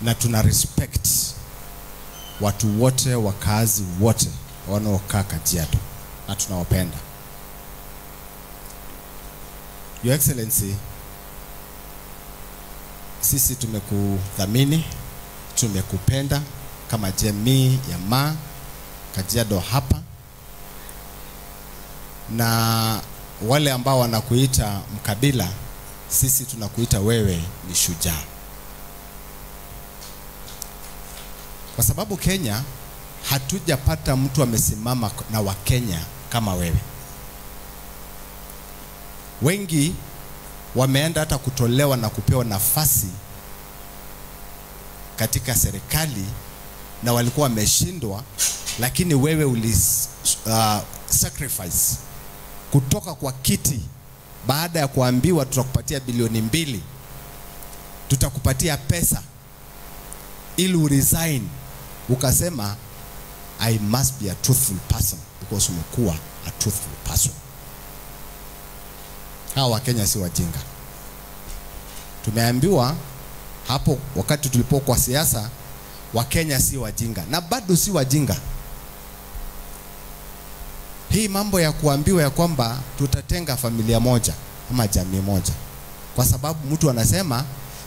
na tuna respect watu wote, wakazi wote wanaokaa Kajiado, na tunawapenda. Your Excellency, sisi tumekuthamini, tumekupenda kama jamii ya Maa Kajiado hapa, na wale ambao wanakuita mkabila, sisi tunakuita wewe ni shujaa. Kwa sababu Kenya hatujapata mtu amesimama na Wakenya kama wewe. Wengi wameenda hata kutolewa na kupewa nafasi katika serikali na walikuwa wameshindwa, lakini wewe sacrifice kutoka kwa kiti baada ya kuambiwa tutakupatia bilioni 2, tutakupatia pesa ili uresign, ukasema I must be a truthful person, because umekuwa a truthful person. Hawa Wakenya si wajinga. Tumeambiwa hapo wakati tulipokuwa kwa siasa, Wakenya si wajinga, na bado si wajinga. Hii mambo ya kuambiwa ya kwamba tutatenga familia moja ama jamii moja, kwa sababu mtu anasema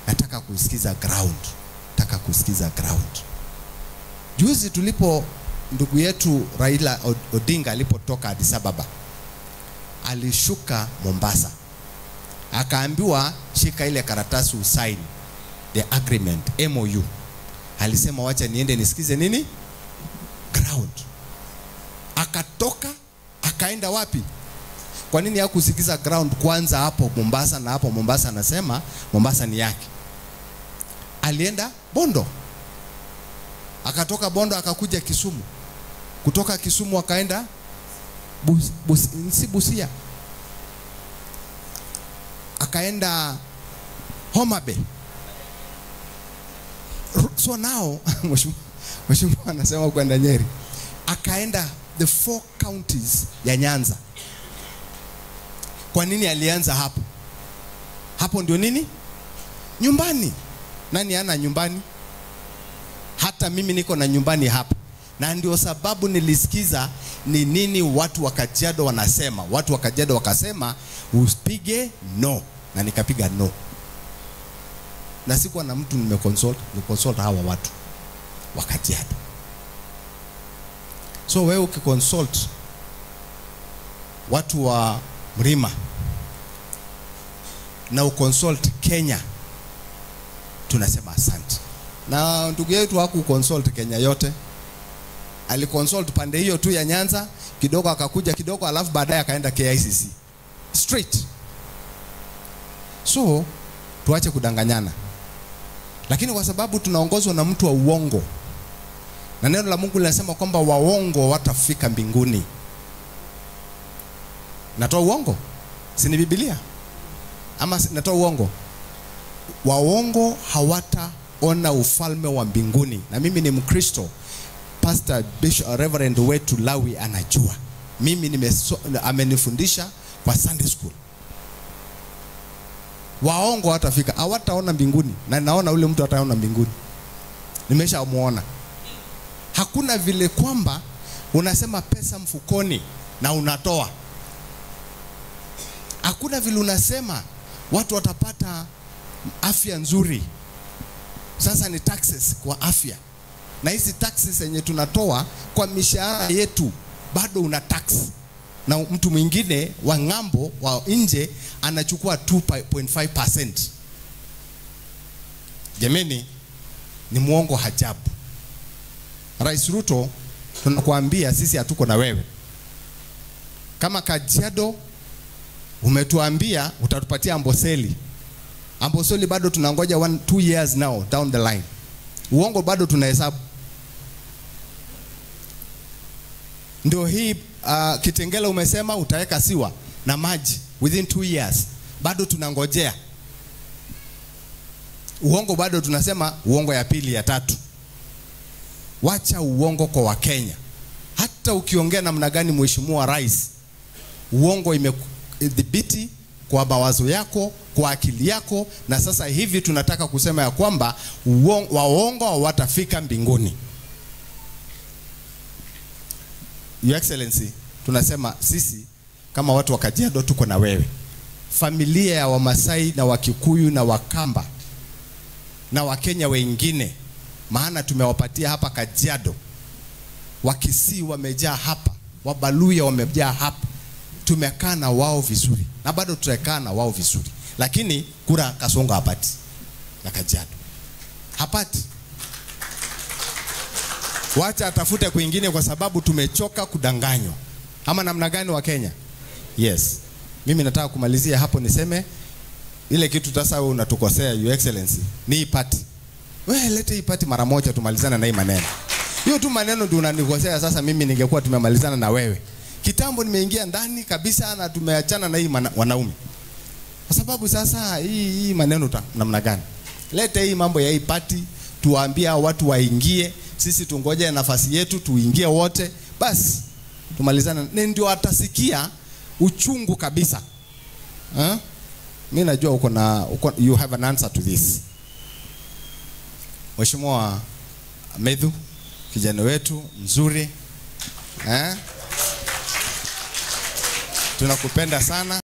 nataka kusikiza ground, nataka kusikiza ground. Juzi tulipo ndugu yetu Raila Odinga alipotoka Addis Ababa, alishuka Mombasa, akaambiwa shika ile karatasi usign the agreement MOU. Alisema wacha niende nisikize nini ground. Akatoka akaenda wapi? Kwa nini hakusikiza ground kwanza hapo Mombasa? Na hapo Mombasa anasema Mombasa ni yake. Alienda Bondo, akatoka Bondo akakuja Kisumu, kutoka Kisumu akaenda Busia, akaenda Homa Bay. So now mheshimiwa anasema kwenda Nyeri, akaenda the 4 counties ya Nyanza. Kwa nini alianza hapo? Hapo ndio nini? Nyumbani. Nani ana nyumbani? Hata mimi niko na nyumbani hapa. Na ndio sababu nilisikiza ni nini watu wa Kajiado wanasema. Watu wa Kajiado wakasema usipige no, na nikapiga no. Na sikuwa na mtu nimeconsult hawa watu wa Kajiado. So wewe ukiconsult watu wa Mrima na uconsult Kenya, tunasema asante. Na ndugu yetu hakukonsult Kenya yote, aliconsult pande hiyo tu ya Nyanza kidogo, akakuja kidogo, alafu baadaye akaenda KICC straight. So tuache kudanganyana. Lakini kwa sababu tunaongozwa na mtu wa uongo, na neno la Mungu linasema kwamba waongo watafika mbinguni. Natoa uongo? Si ni Biblia? Ama natoa uongo? Waongo hawataona ufalme wa mbinguni. Na mimi ni Mkristo. Pastor Bishop Reverend wetu Lawi anajua. Mimi amenifundisha kwa Sunday school. Waongo watafika, hawataona mbinguni. Na naona ule mtu ataona mbinguni. Nimeshamuona. Hakuna vile kwamba unasema pesa mfukoni na unatoa. Hakuna vile unasema watu watapata afya nzuri, sasa ni taxes kwa afya. Na hizi taxes yenye tunatoa kwa mishahara yetu bado una tax. Na mtu mwingine wa ngambo wa nje anachukua 2.5%. Jameni, ni muongo hajabu. Rais Ruto, tunakuambia sisi hatuko na wewe. Kama Kajiado umetuambia utatupatia Amboseli. Amboseli bado tunangoja 2 years now down the line. Uongo bado tunahesabu. Ndio hii Kitengela umesema utaweka siwa na maji within 2 years. Bado tunangojea. Uongo bado tunasema uongo ya pili ya tatu. Wacha uongo kwa Wakenya. Hata ukiongea namna gani mheshimiwa rais, uongo imedhibiti kwa mawazo yako, kwa akili yako, na sasa hivi tunataka kusema ya kwamba waongo hawatafika mbinguni. Your Excellency, tunasema sisi kama watu wa Kajiado tuko na wewe. Familia ya Wamasai na Wakikuyu na Wakamba na Wakenya wengine, maana tumewapatia hapa Kajiado. Wakisii wamejaa hapa, Wabaluya wamejaa hapa. Tumekaa na wao vizuri na bado tutakaa na wao vizuri, lakini kura Kasongo hapati na Kajiado hapati. Wacha atafute kwingine, kwa sababu tumechoka kudanganywa. Ama namna gani wa Kenya? Yes. Mimi nataka kumalizia hapo niseme ile kitu sasa wewe unatukosea, Your Excellency, ni ipati. Wewe lete ipati mara moja tumalizana na hii maneno. Hiyo tu maneno ndio unanikosea. Sasa mimi ningekuwa tumemalizana na wewe kitambo, nimeingia ndani kabisa na tumeachana na hii wanaume. Kwa sababu sasa hii maneno namna gani? Lete hii mambo ya hii party, tuwaambia watu waingie, sisi tungoje nafasi yetu tuingie wote, basi tumalizana. Ndio atasikia uchungu kabisa. Mimi najua you have an answer to this. Mheshimiwa Medhu, kijana wetu mzuri, tunakupenda sana.